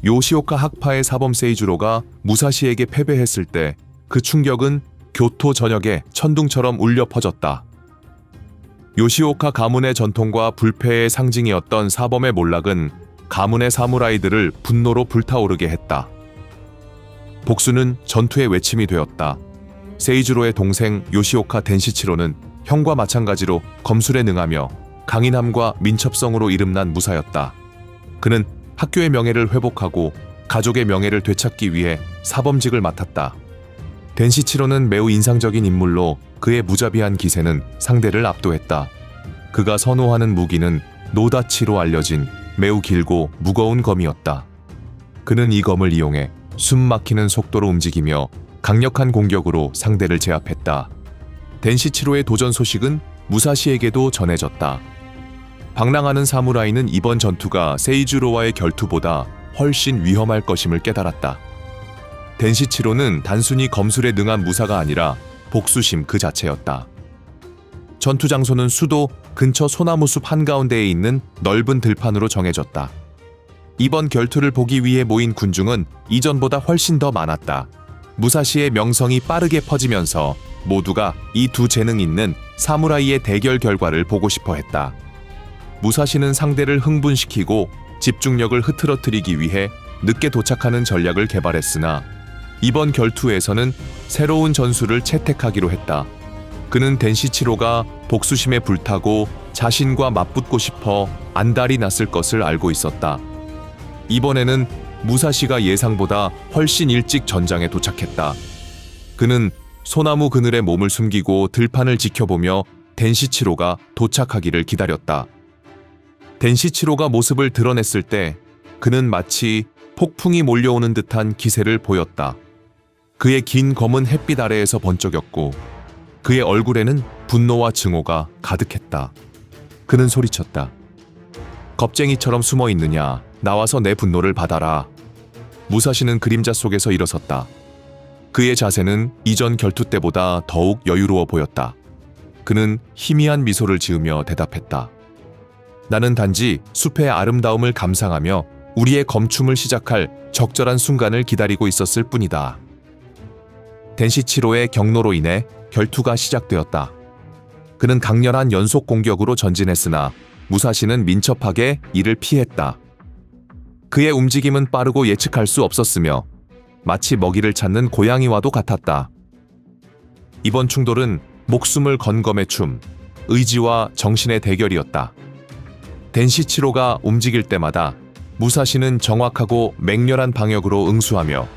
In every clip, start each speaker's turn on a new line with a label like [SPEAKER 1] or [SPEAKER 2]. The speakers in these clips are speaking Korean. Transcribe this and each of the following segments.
[SPEAKER 1] 요시오카 학파의 사범 세이주로가 무사시에게 패배했을 때 그 충격은 교토 전역에 천둥처럼 울려 퍼졌다. 요시오카 가문의 전통과 불패의 상징이었던 사범의 몰락은 가문의 사무라이들을 분노로 불타오르게 했다. 복수는 전투의 외침이 되었다. 세이주로의 동생 요시오카 덴시치로는 형과 마찬가지로 검술에 능하며 강인함과 민첩성으로 이름난 무사였다. 그는 학교의 명예를 회복하고 가족의 명예를 되찾기 위해 사범직을 맡았다. 덴시치로는 매우 인상적인 인물로 그의 무자비한 기세는 상대를 압도했다. 그가 선호하는 무기는 노다치로 알려진 매우 길고 무거운 검이었다. 그는 이 검을 이용해 숨 막히는 속도로 움직이며 강력한 공격으로 상대를 제압했다. 덴시치로의 도전 소식은 무사시에게도 전해졌다. 방랑하는 사무라이는 이번 전투가 세이주로와의 결투보다 훨씬 위험할 것임을 깨달았다. 덴시치로는 단순히 검술에 능한 무사가 아니라 복수심 그 자체였다. 전투 장소는 수도 근처 소나무 숲 한가운데에 있는 넓은 들판으로 정해졌다. 이번 결투를 보기 위해 모인 군중은 이전보다 훨씬 더 많았다. 무사시의 명성이 빠르게 퍼지면서 모두가 이 두 재능 있는 사무라이의 대결 결과를 보고 싶어 했다. 무사시는 상대를 흥분시키고 집중력을 흐트러뜨리기 위해 늦게 도착하는 전략을 개발했으나 이번 결투에서는 새로운 전술을 채택하기로 했다. 그는 덴시치로가 복수심에 불타고 자신과 맞붙고 싶어 안달이 났을 것을 알고 있었다. 이번에는 무사시가 예상보다 훨씬 일찍 전장에 도착했다. 그는 소나무 그늘에 몸을 숨기고 들판을 지켜보며 덴시치로가 도착하기를 기다렸다. 덴시치로가 모습을 드러냈을 때 그는 마치 폭풍이 몰려오는 듯한 기세를 보였다. 그의 긴 검은 햇빛 아래에서 번쩍였고 그의 얼굴에는 분노와 증오가 가득했다. 그는 소리쳤다. 겁쟁이처럼 숨어 있느냐? 나와서 내 분노를 받아라. 무사시는 그림자 속에서 일어섰다. 그의 자세는 이전 결투 때보다 더욱 여유로워 보였다. 그는 희미한 미소를 지으며 대답했다. 나는 단지 숲의 아름다움을 감상하며 우리의 검춤을 시작할 적절한 순간을 기다리고 있었을 뿐이다. 덴시치로의 경로로 인해 결투가 시작되었다. 그는 강렬한 연속 공격으로 전진했으나 무사시는 민첩하게 이를 피했다. 그의 움직임은 빠르고 예측할 수 없었으며 마치 먹이를 찾는 고양이와도 같았다. 이번 충돌은 목숨을 건 검의 춤, 의지와 정신의 대결이었다. 덴시치로가 움직일 때마다 무사시는 정확하고 맹렬한 방역으로 응수하며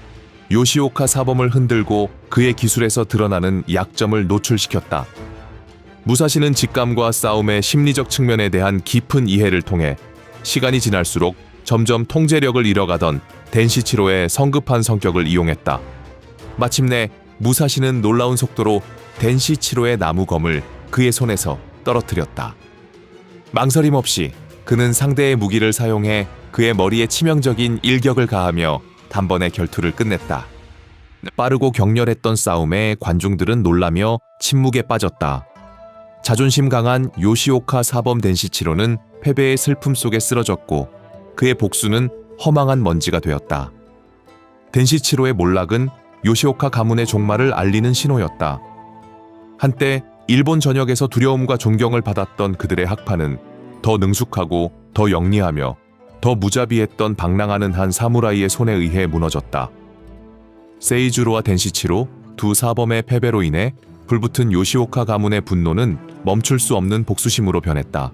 [SPEAKER 1] 요시오카 사범을 흔들고 그의 기술에서 드러나는 약점을 노출시켰다. 무사시는 직감과 싸움의 심리적 측면에 대한 깊은 이해를 통해 시간이 지날수록 점점 통제력을 잃어가던 덴시치로의 성급한 성격을 이용했다. 마침내 무사시는 놀라운 속도로 덴시치로의 나무검을 그의 손에서 떨어뜨렸다. 망설임 없이 그는 상대의 무기를 사용해 그의 머리에 치명적인 일격을 가하며 단번에 결투를 끝냈다. 빠르고 격렬했던 싸움에 관중들은 놀라며 침묵에 빠졌다. 자존심 강한 요시오카 사범 덴시치로는 패배의 슬픔 속에 쓰러졌고 그의 복수는 허망한 먼지가 되었다. 덴시치로의 몰락은 요시오카 가문의 종말을 알리는 신호였다. 한때 일본 전역에서 두려움과 존경을 받았던 그들의 학파는 더 능숙하고 더 영리하며 더 무자비했던 방랑하는 한 사무라이의 손에 의해 무너졌다. 세이주로와 덴시치로 두 사범의 패배로 인해 불붙은 요시오카 가문의 분노는 멈출 수 없는 복수심으로 변했다.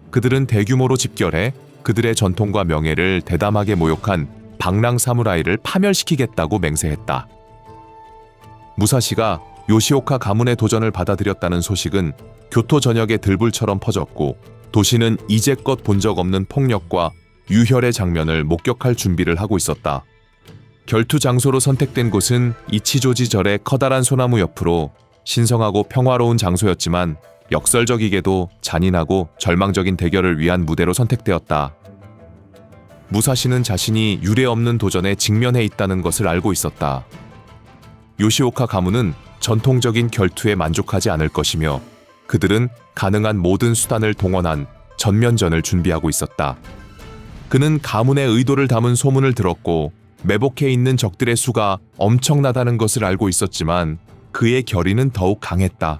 [SPEAKER 1] 그들은 대규모로 집결해 그들의 전통과 명예를 대담하게 모욕한 방랑 사무라이를 파멸시키겠다고 맹세했다. 무사시가 요시오카 가문의 도전을 받아들였다는 소식은 교토 전역에 들불처럼 퍼졌고 도시는 이제껏 본 적 없는 폭력과 유혈의 장면을 목격할 준비를 하고 있었다. 결투 장소로 선택된 곳은 이치조지절의 커다란 소나무 옆으로 신성하고 평화로운 장소였지만 역설적이게도 잔인하고 절망적인 대결을 위한 무대로 선택되었다. 무사시는 자신이 유례없는 도전에 직면해 있다는 것을 알고 있었다. 요시오카 가문은 전통적인 결투에 만족하지 않을 것이며 그들은 가능한 모든 수단을 동원한 전면전을 준비하고 있었다. 그는 가문의 의도를 담은 소문을 들었고 매복해 있는 적들의 수가 엄청나다는 것을 알고 있었지만 그의 결의는 더욱 강했다.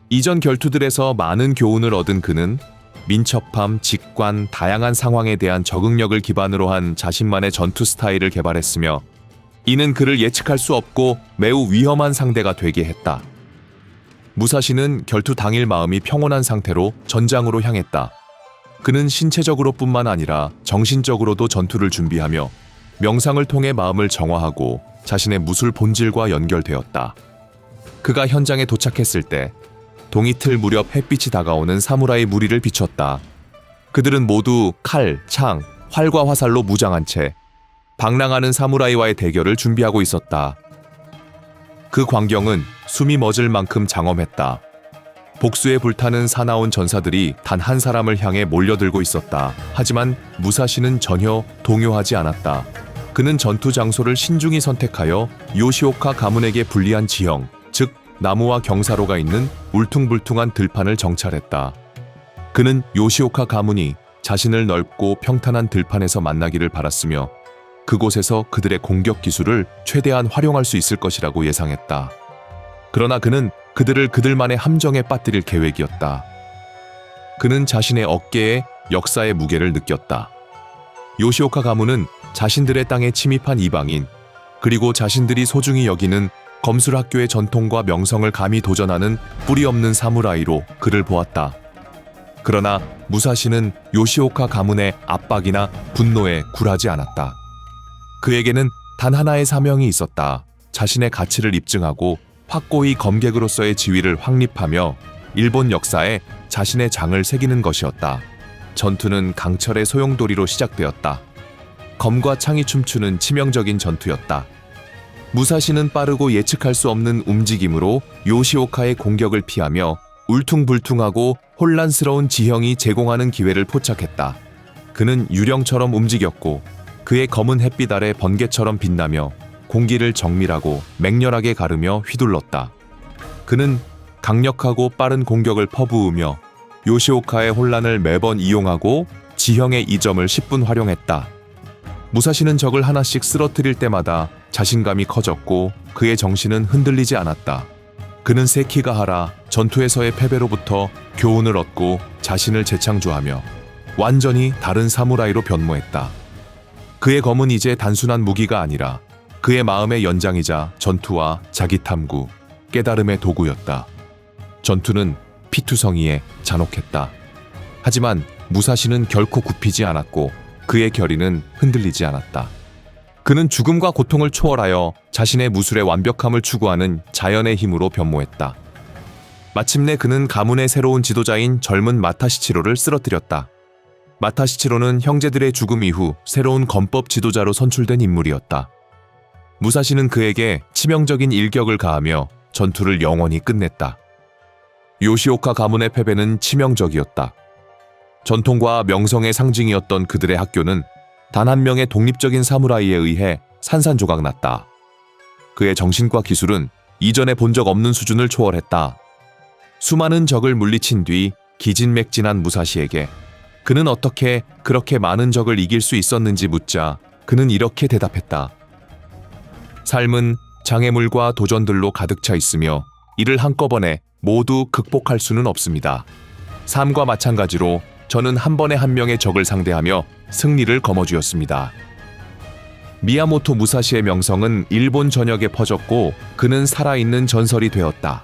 [SPEAKER 1] 이전 결투들에서 많은 교훈을 얻은 그는 민첩함, 직관, 다양한 상황에 대한 적응력을 기반으로 한 자신만의 전투 스타일을 개발했으며 이는 그를 예측할 수 없고 매우 위험한 상대가 되게 했다. 무사시는 결투 당일 마음이 평온한 상태로 전장으로 향했다. 그는 신체적으로뿐만 아니라 정신적으로도 전투를 준비하며 명상을 통해 마음을 정화하고 자신의 무술 본질과 연결되었다. 그가 현장에 도착했을 때 동이틀 무렵 햇빛이 다가오는 사무라이 무리를 비췄다. 그들은 모두 칼, 창, 활과 화살로 무장한 채 방랑하는 사무라이와의 대결을 준비하고 있었다. 그 광경은 숨이 멎을 만큼 장엄했다. 복수에 불타는 사나운 전사들이 단 한 사람을 향해 몰려들고 있었다. 하지만 무사시는 전혀 동요하지 않았다. 그는 전투 장소를 신중히 선택하여 요시오카 가문에게 불리한 지형, 즉 나무와 경사로가 있는 울퉁불퉁한 들판을 정찰했다. 그는 요시오카 가문이 자신을 넓고 평탄한 들판에서 만나기를 바랐으며 그곳에서 그들의 공격 기술을 최대한 활용할 수 있을 것이라고 예상했다. 그러나 그는 그들을 그들만의 함정에 빠뜨릴 계획이었다. 그는 자신의 어깨에 역사의 무게를 느꼈다. 요시오카 가문은 자신들의 땅에 침입한 이방인, 그리고 자신들이 소중히 여기는 검술학교의 전통과 명성을 감히 도전하는 뿌리 없는 사무라이로 그를 보았다. 그러나 무사시는 요시오카 가문의 압박이나 분노에 굴하지 않았다. 그에게는 단 하나의 사명이 있었다. 자신의 가치를 입증하고 확고히 검객으로서의 지위를 확립하며 일본 역사에 자신의 장을 새기는 것이었다. 전투는 강철의 소용돌이로 시작되었다. 검과 창이 춤추는 치명적인 전투였다. 무사시는 빠르고 예측할 수 없는 움직임으로 요시오카의 공격을 피하며 울퉁불퉁하고 혼란스러운 지형이 제공하는 기회를 포착했다. 그는 유령처럼 움직였고 그의 검은 햇빛 아래 번개처럼 빛나며 공기를 정밀하고 맹렬하게 가르며 휘둘렀다. 그는 강력하고 빠른 공격을 퍼부으며 요시오카의 혼란을 매번 이용하고 지형의 이점을 10분 활용했다. 무사시는 적을 하나씩 쓰러뜨릴 때마다 자신감이 커졌고 그의 정신은 흔들리지 않았다. 그는 세키가하라 전투에서의 패배로부터 교훈을 얻고 자신을 재창조하며 완전히 다른 사무라이로 변모했다. 그의 검은 이제 단순한 무기가 아니라 그의 마음의 연장이자 전투와 자기 탐구, 깨달음의 도구였다. 전투는 피투성이에 잔혹했다. 하지만 무사시는 결코 굽히지 않았고 그의 결의는 흔들리지 않았다. 그는 죽음과 고통을 초월하여 자신의 무술의 완벽함을 추구하는 자연의 힘으로 변모했다. 마침내 그는 가문의 새로운 지도자인 젊은 마타시치로를 쓰러뜨렸다. 마타시치로는 형제들의 죽음 이후 새로운 검법 지도자로 선출된 인물이었다. 무사시는 그에게 치명적인 일격을 가하며 전투를 영원히 끝냈다. 요시오카 가문의 패배는 치명적이었다. 전통과 명성의 상징이었던 그들의 학교는 단 한 명의 독립적인 사무라이에 의해 산산조각났다. 그의 정신과 기술은 이전에 본 적 없는 수준을 초월했다. 수많은 적을 물리친 뒤 기진맥진한 무사시에게 그는 어떻게 그렇게 많은 적을 이길 수 있었는지 묻자 그는 이렇게 대답했다. 삶은 장애물과 도전들로 가득 차 있으며 이를 한꺼번에 모두 극복할 수는 없습니다. 삶과 마찬가지로 저는 한 번에 한 명의 적을 상대하며 승리를 거머쥐었습니다. 미야모토 무사시의 명성은 일본 전역에 퍼졌고 그는 살아있는 전설이 되었다.